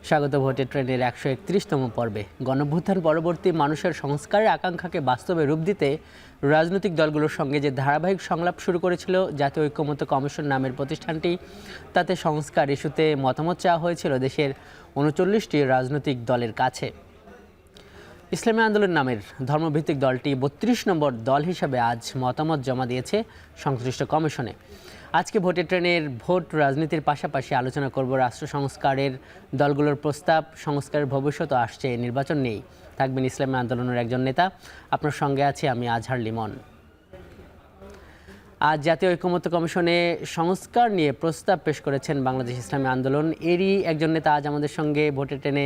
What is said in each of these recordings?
স্বাগত ভোটের ট্রেনের 131তম পর্বে। গণঅভ্যুত্থান পরবর্তী মানুষের সংস্কারের আকাঙ্ক্ষাকে বাস্তবে রূপ দিতে রাজনৈতিক দলগুলোর সঙ্গে যে ধারাবাহিক সংলাপ শুরু করেছিল জাতীয় ঐক্যমত্য কমিশন নামের প্রতিষ্ঠানটি, তাতে সংস্কার ইস্যুতে মতামত চাওয়া হয়েছিল দেশের 39টি রাজনৈতিক দলের কাছে। ইসলামী আন্দোলন নামের ধর্মভিত্তিক দলটি 32 নম্বর দল হিসাবে আজ মতামত জমা দিয়েছে সংশ্লিষ্ট কমিশনে। আজকে ভোটের ট্রেনের ভোট রাজনীতির পাশাপাশি আলোচনা করব রাষ্ট্র সংস্কারের দলগুলোর প্রস্তাব, সংস্কারের ভবিষ্যৎ আসছে, নির্বাচন নেই। থাকবেন ইসলামী আন্দোলনের একজন নেতা। আপনার সঙ্গে আছি আমি আজহার লিমন। আজ জাতীয় ঐক্যমত্য কমিশনে সংস্কার নিয়ে প্রস্তাব পেশ করেছেন বাংলাদেশ ইসলামী আন্দোলন। এরই একজন নেতা আজ আমাদের সঙ্গে ভোটের ট্রেনে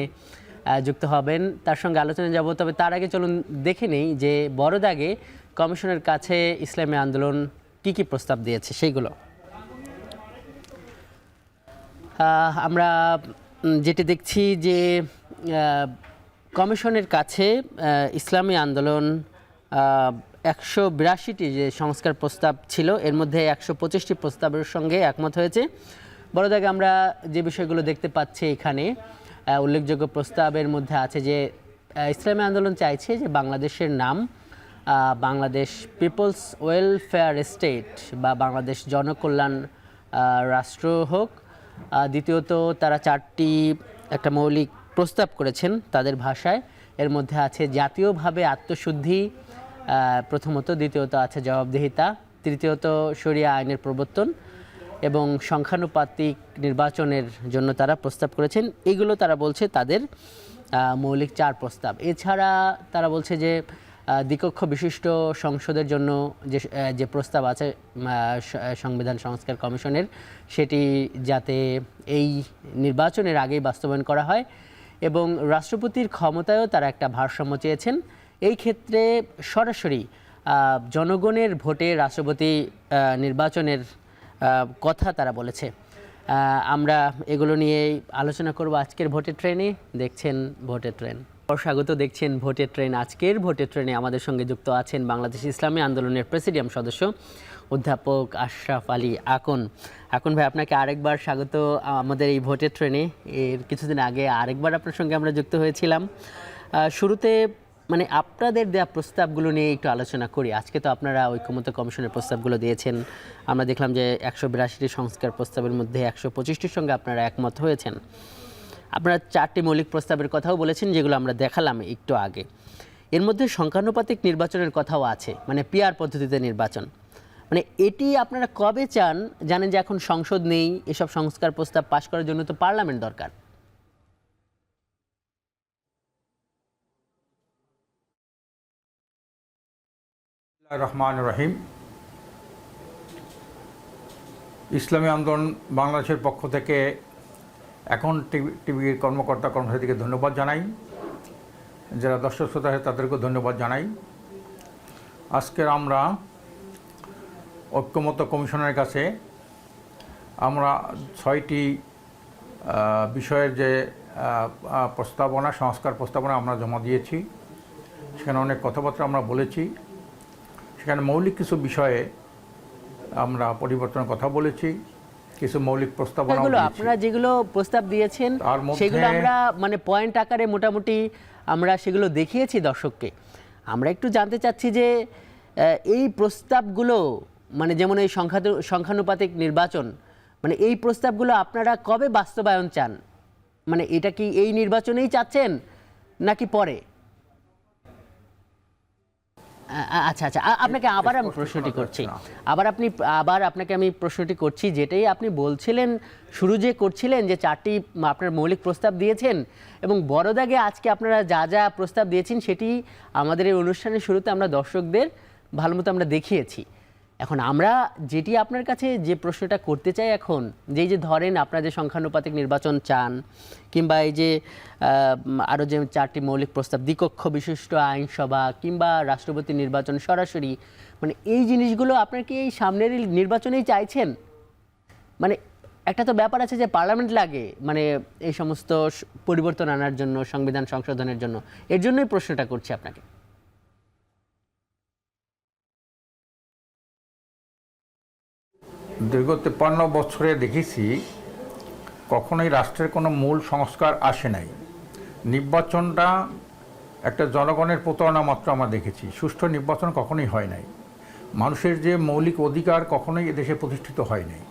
যুক্ত হবেন, তার সঙ্গে আলোচনায় যাব। তবে তার আগে চলুন দেখে নেই যে বড় দাগে কমিশনের কাছে ইসলামী আন্দোলন কি কি প্রস্তাব দিয়েছে সেইগুলো। আমরা যেটি দেখছি যে কমিশনের কাছে ইসলামী আন্দোলন 182টি যে সংস্কার প্রস্তাব ছিল, এর মধ্যে 125টি প্রস্তাবের সঙ্গে একমত হয়েছে। বড় দাগে আমরা যে বিষয়গুলো দেখতে পাচ্ছি এখানে উল্লেখযোগ্য প্রস্তাবের মধ্যে আছে যে ইসলামী আন্দোলন চাইছে যে বাংলাদেশের নাম বাংলাদেশ পিপলস ওয়েলফেয়ার স্টেট বা বাংলাদেশ জনকল্যাণ রাষ্ট্র হোক। দ্বিতীয়ত তারা 4টি একটা মৌলিক প্রস্তাব করেছেন তাদের ভাষায়। এর মধ্যে আছে জাতীয়ভাবে আত্মশুদ্ধি প্রথমত, দ্বিতীয়ত আছে জবাবদিহিতা, তৃতীয়ত শরিয়া আইনের প্রবর্তন এবং সংখ্যানুপাতিক নির্বাচনের জন্য তারা প্রস্তাব করেছেন। এগুলো তারা বলছে তাদের মৌলিক 4 প্রস্তাব। এছাড়া তারা বলছে যে দ্বিকক্ষ বিশিষ্ট সংসদের জন্য যে প্রস্তাব আছে সংবিধান সংস্কার কমিশনের, সেটি যাতে এই নির্বাচনের আগেই বাস্তবায়ন করা হয় এবং রাষ্ট্রপতির ক্ষমতায়ও তারা একটা ভারসাম্য চেয়েছেন। এই ক্ষেত্রে সরাসরি জনগণের ভোটে রাষ্ট্রপতি নির্বাচনের কথা তারা বলেছে। আমরা এগুলো নিয়ে আলোচনা করব আজকের ভোটের ট্রেনে। দেখছেন ভোটের ট্রেন। স্বাগত, দেখছেন ভোটের ট্রেন। আজকের ভোটের ট্রেনে আমাদের সঙ্গে যুক্ত আছেন বাংলাদেশ ইসলামী আন্দোলনের প্রেসিডিয়াম সদস্য অধ্যাপক আশরাফ আলী আকন। আকন ভাই, আপনাকে আরেকবার স্বাগত আমাদের এই ভোটের ট্রেনে। এর কিছুদিন আগে আরেকবার আপনার সঙ্গে আমরা যুক্ত হয়েছিলাম। শুরুতে মানে আপনাদের দেওয়া প্রস্তাবগুলো নিয়ে একটু আলোচনা করি। আজকে তো আপনারা ঐক্যমত্য কমিশনের প্রস্তাবগুলো দিয়েছেন। আমরা দেখলাম যে 182টি সংস্কার প্রস্তাবের মধ্যে 125টির সঙ্গে আপনারা একমত হয়েছেন। আপনারা 4টি মৌলিক প্রস্তাবের কথাও বলেছেন, যেগুলো আমরা দেখালাম একটু আগে। এর মধ্যে সংখ্যানুপাতিক নির্বাচনের কথাও আছে, মানে পিআর পদ্ধতিতে নির্বাচন। মানে এটি আপনারা কবে চান? জানেন যে এখন সংসদ নেই, এসব সংস্কার প্রস্তাব পাশ করার জন্য তো পার্লামেন্ট দরকার। রহমান রহিম। ইসলামী আন্দোলন বাংলাদেশের পক্ষ থেকে এখন টিভির কর্মকর্তা কর্মচারীকে ধন্যবাদ জানাই, যারা দর্শক শ্রোতা আছে তাদেরকেও ধন্যবাদ জানাই। আজকের আমরা ঐক্যমত্য কমিশনের কাছে আমরা 6টি বিষয়ের যে প্রস্তাবনা, সংস্কার প্রস্তাবনা আমরা জমা দিয়েছি। সেখানে অনেক কথাবার্তা আমরা বলেছি। সেখানে মৌলিক কিছু বিষয়ে আমরা পরিবর্তনের কথা বলেছি, কিছু মৌলিক প্রস্তাবনা আপনারা যেগুলো প্রস্তাব দিয়েছেন সেগুলো আমরা মানে পয়েন্ট আকারে মোটামুটি আমরা সেগুলো দেখিয়েছি দর্শককে। আমরা একটু জানতে চাচ্ছি যে এই প্রস্তাবগুলো মানে যেমন এই সংখ্যানুপাতিক নির্বাচন, মানে এই প্রস্তাবগুলো আপনারা কবে বাস্তবায়ন চান? মানে এটা কি এই নির্বাচনেই চাচ্ছেন নাকি পরে? আচ্ছা আচ্ছা, আপনাকে আবার আমি প্রশ্নটি করছি। আপনাকে আমি প্রশ্নটি করছি, যেটাই আপনি বলছিলেন শুরু যে করছিলেন যে 4টি আপনার মৌলিক প্রস্তাব দিয়েছেন এবং বড় দাগে আজকে আপনারা যা যা প্রস্তাব দিয়েছেন সেটি আমাদের এই অনুষ্ঠানের শুরুতে আমরা দর্শকদের ভালো মতো আমরা দেখিয়েছি। এখন আমরা যেটি আপনার কাছে যে প্রশ্নটা করতে চাই এখন, যে ধরেন আপনারা যে সংখ্যানুপাতিক নির্বাচন চান কিংবা এই যে আরও যে 4টি মৌলিক প্রস্তাব, দ্বিকক্ষ বিশিষ্ট আইনসভা কিংবা রাষ্ট্রপতি নির্বাচন সরাসরি, মানে এই জিনিসগুলো আপনার কি এই সামনের নির্বাচনেই চাইছেন? মানে একটা তো ব্যাপার আছে যে পার্লামেন্ট লাগে মানে এই সমস্ত পরিবর্তন আনার জন্য, সংবিধান সংশোধনের জন্য। এর জন্যই প্রশ্নটা করছি আপনাকে। দীর্ঘ 53 বছরে দেখেছি কখনোই রাষ্ট্রের কোনো মূল সংস্কার আসে নাই। নির্বাচনটা একটা জনগণের প্রতারণা মাত্র আমরা দেখেছি। সুষ্ঠু নির্বাচন কখনোই হয় নাই। মানুষের যে মৌলিক অধিকার কখনোই এদেশে প্রতিষ্ঠিত হয় নাই।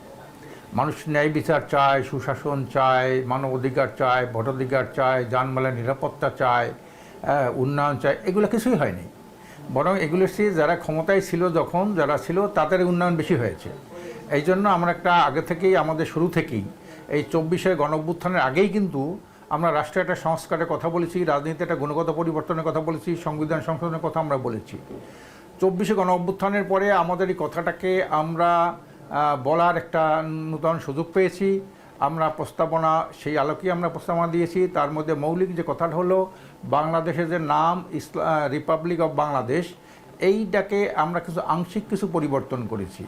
মানুষ ন্যায় বিচার চায়, সুশাসন চায়, মানব অধিকার চায়, ভোটাধিকার চায়, যানবাহনের নিরাপত্তা চায়, উন্নয়ন চায়, এগুলো কিছুই হয়নি। বরং এগুলোর চেয়ে যারা ক্ষমতায় ছিল, যখন যারা ছিল তাদের উন্নয়ন বেশি হয়েছে। এই জন্য আমরা একটা আগে থেকেই, আমাদের শুরু থেকেই, এই 24শে গণঅভ্যুত্থানের আগেই কিন্তু আমরা রাষ্ট্রের একটা সংস্কারের কথা বলেছি, রাজনীতিতে একটা গুণগত পরিবর্তনের কথা বলেছি, সংবিধান সংশোধনের কথা আমরা বলেছি। 24শে গণঅভ্যুত্থানের পরে আমাদের এই কথাটাকে আমরা বলার একটা নূতন সুযোগ পেয়েছি। আমরা প্রস্তাবনা, সেই আলোকেই আমরা প্রস্তাবনা দিয়েছি। তার মধ্যে মৌলিক যে কথাটা হলো, বাংলাদেশের যে নাম রিপাবলিক অফ বাংলাদেশ, এইটাকে আমরা কিছু আংশিক কিছু পরিবর্তন করেছি।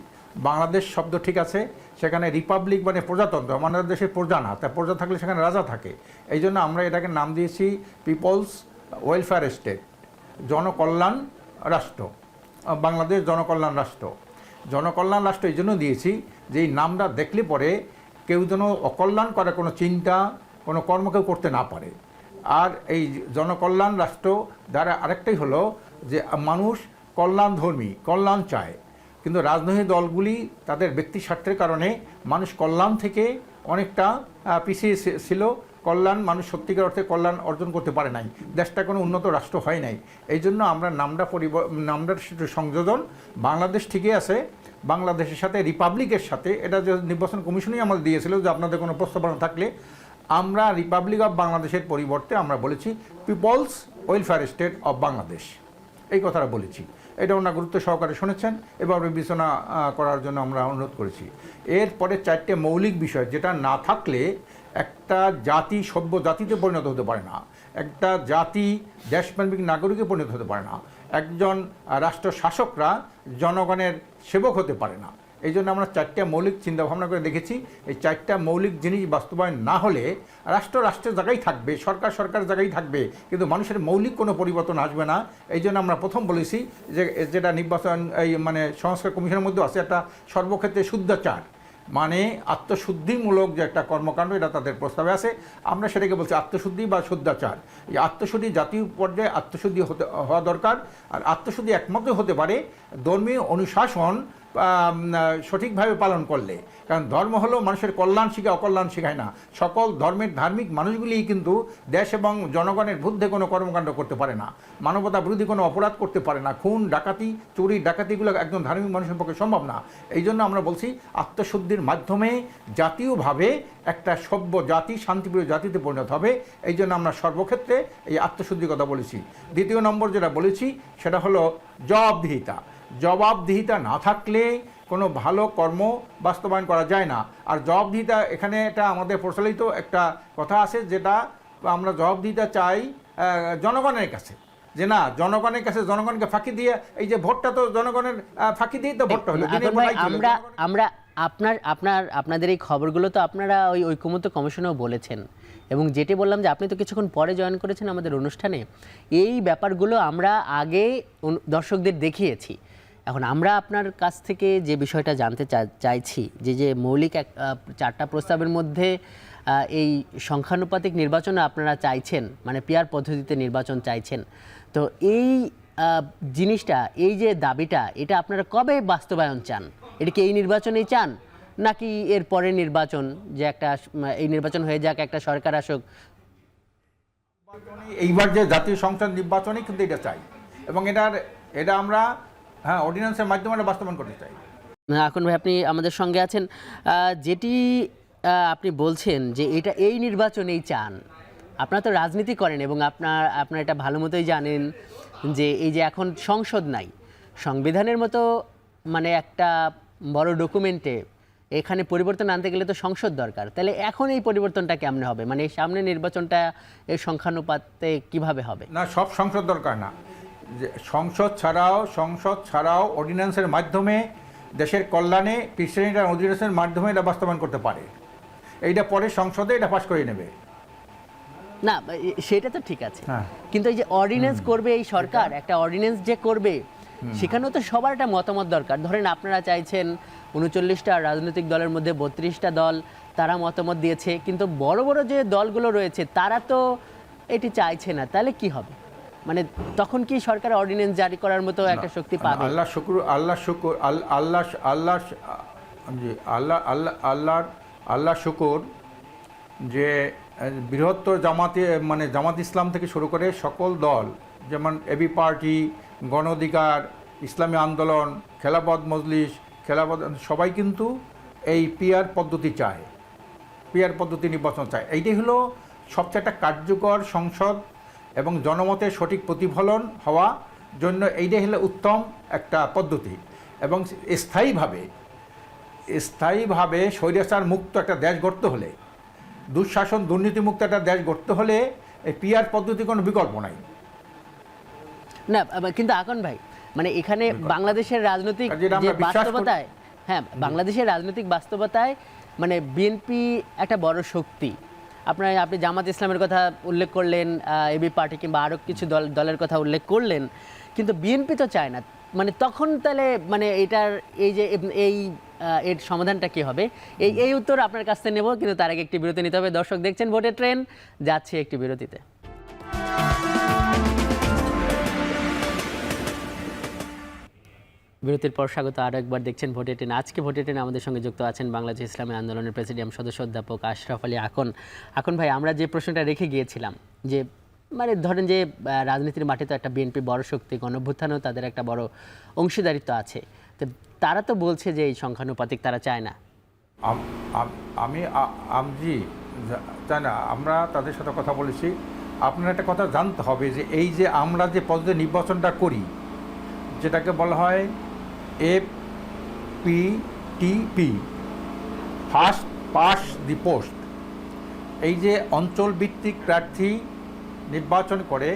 বাংলাদেশ শব্দ ঠিক আছে, সেখানে রিপাবলিক মানে প্রজাতন্ত্র, আমাদের দেশের প্রজা না, তা প্রজা থাকলে সেখানে রাজা থাকে। এই জন্য আমরা এটাকে নাম দিয়েছি পিপলস ওয়েলফেয়ার স্টেট, জনকল্যাণ রাষ্ট্র, বাংলাদেশ জনকল্যাণ রাষ্ট্র। জনকল্যাণ রাষ্ট্র এই জন্য দিয়েছি যে এই নামটা দেখলে পরে কেউ যেন অকল্যাণ করে কোনো চিন্তা, কোনো কর্ম কেউ করতে না পারে। আর এই জনকল্যাণ রাষ্ট্র দ্বারা আরেকটাই হলো যে মানুষ কল্যাণধর্মী, কল্যাণ চায়। কিন্তু রাজনৈতিক দলগুলি তাদের ব্যক্তি স্বার্থের কারণে মানুষ কল্যাণ থেকে অনেকটা পিছিয়ে ছিল। কল্যাণ, মানুষ সত্যিকার অর্থে কল্যাণ অর্জন করতে পারে নাই, দেশটা কোনো উন্নত রাষ্ট্র হয় নাই। এই জন্য আমরা নামটার সংযোজন, বাংলাদেশ ঠিকই আছে, বাংলাদেশের সাথে রিপাবলিকের সাথে, এটা যে নির্বাচন কমিশনই আমাদের দিয়েছিল যে আপনাদের কোনো প্রস্তাবনা থাকলে, আমরা রিপাবলিক অফ বাংলাদেশের পরিবর্তে আমরা বলেছি people's welfare state of Bangladesh, এই কথাটা বলেছি। এটা ওনারা গুরুত্ব সহকারে শুনেছেন, এবার বিবেচনা করার জন্য আমরা অনুরোধ করেছি। এরপরে 4টে মৌলিক বিষয় যেটা না থাকলে একটা জাতি সভ্য জাতিতে পরিণত হতে পারে না, একটা জাতি দেশপ্রেমিক নাগরিকে পরিণত হতে পারে না, একজন রাষ্ট্র শাসকরা জনগণের সেবক হতে পারে না। এই জন্য আমরা 4টে মৌলিক চিন্তাভাবনা করে দেখেছি। এই 4টা মৌলিক জিনিস বাস্তবায়ন না হলে রাষ্ট্র রাষ্ট্রের জায়গায় থাকবে, সরকার সরকার জায়গায় থাকবে, কিন্তু মানুষের মৌলিক কোনো পরিবর্তন আসবে না। এই জন্য আমরা প্রথম বলেছি যে যেটা নির্বাচন এই মানে সংস্কার কমিশনের মধ্যে আছে, একটা সর্বক্ষেত্রে শুদ্ধাচার, মানে আত্মশুদ্ধিমূলক যে একটা কর্মকাণ্ড, এটা তাদের প্রস্তাবে আছে। আমরা সেটাকে বলছি আত্মশুদ্ধি বা শুদ্ধাচার। এই আত্মশুদ্ধি জাতীয় পর্যায়ে আত্মশুদ্ধি হওয়া দরকার। আর আত্মশুদ্ধি একমাত্র হতে পারে ধর্মীয় অনুশাসন সঠিকভাবে পালন করলে। কারণ ধর্ম হলো মানুষের কল্যাণ শিখায়, অকল্যাণ শেখায় না। সকল ধর্মের ধার্মিক মানুষগুলিই কিন্তু দেশ এবং জনগণের বিরুদ্ধে কোনো কর্মকাণ্ড করতে পারে না, মানবতা বিরোধী কোনো অপরাধ করতে পারে না। খুন, ডাকাতি, চুরি, ডাকাতিগুলো একজন ধার্মিক মানুষের পক্ষে সম্ভব না। এই জন্য আমরা বলছি আত্মশুদ্ধির মাধ্যমে জাতীয়ভাবে একটা সভ্য জাতি, শান্তিপ্রিয় জাতিতে পরিণত হবে। এই জন্য আমরা সর্বক্ষেত্রে এই আত্মশুদ্ধির কথা বলেছি। দ্বিতীয় নম্বর যেটা বলেছি সেটা হলো জবাবদিহিতা। জবাবদিহিতা না থাকলে কোনো ভালো কর্ম বাস্তবায়ন করা যায় না। আর জবাবদিহিতা, এখানে এটা আমাদের প্রচলিত একটা কথা আছে, যেটা আমরা জবাবদিহিতা চাই জনগণের কাছে, যে না জনগণের কাছে, জনগণকে ফাঁকি দিয়ে, এই যে ভোটটা তো জনগণের ফাঁকি দিয়েই তো ভোটটা হলো। আপনাদের এই খবরগুলো তো আপনারা ওই ঐকমত্য কমিশনেও বলেছেন, এবং যেটি বললাম যে আপনি তো কিছুক্ষণ পরে জয়েন করেছেন আমাদের অনুষ্ঠানে, এই ব্যাপারগুলো আমরা আগে দর্শকদের দেখিয়েছি। এখন আমরা আপনার কাছ থেকে যে বিষয়টা জানতে চাইছি, যে মৌলিক 4টা প্রস্তাবের মধ্যে এই সংখ্যানুপাতিক নির্বাচন আপনারা চাইছেন, মানে পিয়ার পদ্ধতিতে নির্বাচন চাইছেন, তো এই জিনিসটা, এই যে দাবিটা, এটা আপনারা কবে বাস্তবায়ন চান? এটা কি এই নির্বাচনেই চান, নাকি এর পরের নির্বাচন, যে একটা এই নির্বাচন হয়ে যাক, একটা সরকার আসুক? এইবার যে জাতীয় সংসদ নির্বাচনই কিন্তু এটা চাই, এবং এটা আমরা অর্ডিন্যান্সের মাধ্যমে বাস্তবায়ন করতে চাই। এখন ভাই আপনি আমাদের সঙ্গে আছেন, যেটি আপনি বলছেন যে এটা এই নির্বাচনেই চান, আপনারা তো রাজনীতি করেন এবং আপনারা এটা ভালো মতোই জানেন যে এই যে এখন সংসদ নাই, সংবিধানের মতো মানে একটা বড় ডকুমেন্টে এখানে পরিবর্তন আনতে গেলে তো সংসদ দরকার। তাহলে এখন এই পরিবর্তনটা কেমনে হবে, মানে এই সামনে নির্বাচনটা এই সংখ্যানুপাতে কিভাবে হবে? না, সব সংসদ দরকার না, সংসদ ছাড়াও অর্ডিন্যান্সের মাধ্যমে দেশের কল্যাণে প্রেসিডেন্ট অর্ডিন্যান্সের মাধ্যমে এটা বাস্তবায়ন করতে পারে। এইটা পরে সংসদে এটা পাস করে নেবে। না, সেটা তো ঠিক আছে, কিন্তু এই যে অর্ডিন্যান্স করবে এই সরকার, একটা অর্ডিন্যান্স যে করবে, সেখানেও তো সবার একটা মতামত দরকার। ধরেন আপনারা চাইছেন 39টা রাজনৈতিক দলের মধ্যে 32টা দল তারা মতামত দিয়েছে, কিন্তু বড় বড় যে দলগুলো রয়েছে তারা তো এটি চাইছে না, তাহলে কি হবে? মানে তখন কি সরকার অর্ডিন্যান্স জারি করার মতো একটা শক্তি পাবে? আল্লাহ শুকর, আল্লাহ শুকর, আল্লাহ আল্লাহ জি আল্লাহ আল্লাহ আল্লাহর আল্লাহ শুকর যে বৃহত্তর জামাতে মানে জামাত ইসলাম থেকে শুরু করে সকল দল, যেমন এবি পার্টি, গণ অধিকার, ইসলামী আন্দোলন, খেলাফত মজলিস, খেলাফত, সবাই কিন্তু এই পিআর পদ্ধতি চায়, পিআর পদ্ধতি নির্বাচন চায়। এইটাই হলো সবচেয়ে একটা কার্যকর সংসদ এবং জনমতের সঠিক প্রতিফলন হওয়া জন্য এইটাই হলো উত্তম একটা পদ্ধতি। এবং স্থায়ীভাবে স্বৈরাচার মুক্ত একটা দেশ গড়তে হলে, দুঃশাসন দুর্নীতিমুক্ত একটা দেশ গড়তে হলে এই পিআর পদ্ধতি কোনো বিকল্প নাই। না কিন্তু আকন ভাই, মানে এখানে বাংলাদেশের রাজনৈতিক যে বাস্তবতায়, হ্যাঁ বাংলাদেশের রাজনৈতিক বাস্তবতায় মানে বিএনপি একটা বড় শক্তি। আপনি জামাত ইসলামের কথা উল্লেখ করলেন, এবি পার্টি কিংবা আরও কিছু দলের কথা উল্লেখ করলেন, কিন্তু বিএনপি তো চায় না। মানে তখন তাহলে মানে এটার এই যে এর সমাধানটা কি হবে? এই উত্তর আপনার কাছ থেকে নেব, কিন্তু তার আগে একটি বিরতি নিতে হবে। দর্শক দেখছেন ভোটের ট্রেন, যাচ্ছে একটি বিরতিতে। বিরতির পর স্বাগত আরও একবার, দেখছেন ভোটের ট্রেন। আজকে ভোটের ট্রেনে আমাদের সঙ্গে যুক্ত আছেন বাংলাদেশ ইসলামী আন্দোলনের প্রেসিডিয়াম সদস্য অধ্যাপক আশরাফ আলী আকন। আকন ভাই, আমরা যে প্রশ্নটা রেখে গিয়েছিলাম যে মানে ধরেন যে রাজনীতির মাঠে তো একটা বিএনপি বড় শক্তি, গণঅভ্যুত্থানেও তাদের একটা বড় অংশীদারিত্ব আছে, তো তারা তো বলছে যে এই সংখ্যানুপাতিক তারা চায় না। আমি চাই না, আমরা তাদের সাথে কথা বলেছি। আপনার একটা কথা জানতে হবে যে এই যে আমরা যে পদ্ধতি নির্বাচনটা করি, যেটাকে বলা হয় FPTP, first pass the post, এই যে অঞ্চল ভিত্তিক প্রার্থী নির্বাচন করে,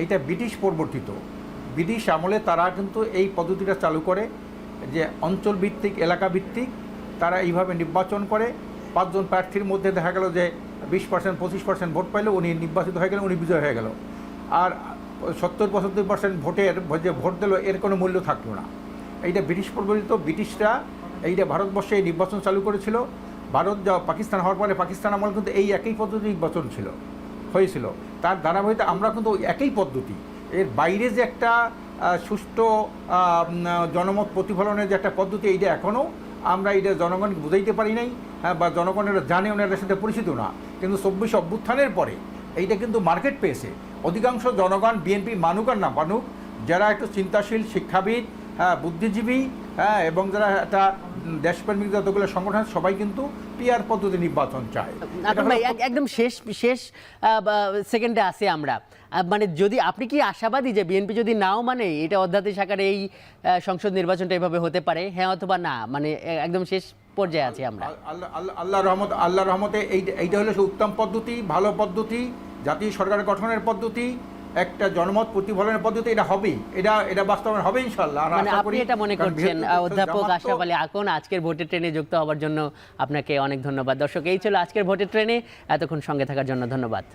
এইটা ব্রিটিশ প্রবর্তিত। ব্রিটিশ আমলে তারা কিন্তু এই পদ্ধতিটা চালু করে যে অঞ্চল ভিত্তিক, এলাকা ভিত্তিক তারা এইভাবে নির্বাচন করে। 5 জন প্রার্থীর মধ্যে দেখা গেল যে 20% 25% ভোট পাইলে উনি নির্বাচিত হয়ে গেলেন, উনি বিজয় হয়ে গেল। আর 70-75% ভোটের যে ভোট দিল এর কোনো মূল্য থাকলো না। এইটা ব্রিটিশ প্রবর্তিত। ব্রিটিশরা এইটা ভারতবর্ষে এই নির্বাচন চালু করেছিল। ভারত পাকিস্তান হওয়ার পরে পাকিস্তান আমল কিন্তু এই একই পদ্ধতি নির্বাচন হয়েছিল। তার ধারাবাহিকতা আমরা কিন্তু একই পদ্ধতি, এর বাইরে যে একটা সুষ্ঠু জনমত প্রতিফলনের যে একটা পদ্ধতি, এইটা এখনও আমরা এইটা জনগণকে বুঝাইতে পারি নাই, হ্যাঁ, বা জনগণেরা জানে, ওনাদের সাথে পরিচিত না। কিন্তু 24 অভ্যুত্থানের পরে এইটা কিন্তু মার্কেট পেয়েছে। অধিকাংশ জনগণ বিএনপি মানুক আর না মানুক, যারা একটু চিন্তাশীল, শিক্ষাবিদ, হ্যাঁ, বুদ্ধিজীবী, হ্যাঁ, এবং যারা একটা দেশপ্রেমিক যতগুলো সংগঠন, সবাই কিন্তু পিআর পদ্ধতি নির্বাচন চায়। একদম শেষ সেকেন্ডে আসি আমরা, মানে যদি আপনি কি আশাবাদী যে বিএনপি যদি নাও মানে এটা অধ্যাদেশ আকারে এই সংসদ নির্বাচনটা এভাবে হতে পারে, হ্যাঁ অথবা না, মানে একদম শেষ পর্যায়ে আছি আমরা? আল্লাহ রহমতে এইটা হলো উত্তম পদ্ধতি, ভালো পদ্ধতি, জাতীয় সরকার গঠনের পদ্ধতি, একটা জনমত প্রতিফলনের পদ্ধতি। এটা হবেই, এটা বাস্তবায়ন হবে ইনশাআল্লাহ। মানে আপনি এটা মনে করছেন? অধ্যাপক আশরাফ আলী আকন, আজকের ভোটের ট্রেনে যুক্ত হওয়ার জন্য আপনাকে অনেক ধন্যবাদ। দর্শক, এই ছিল আজকের ভোটের ট্রেনে, এতক্ষণ সঙ্গে থাকার জন্য ধন্যবাদ।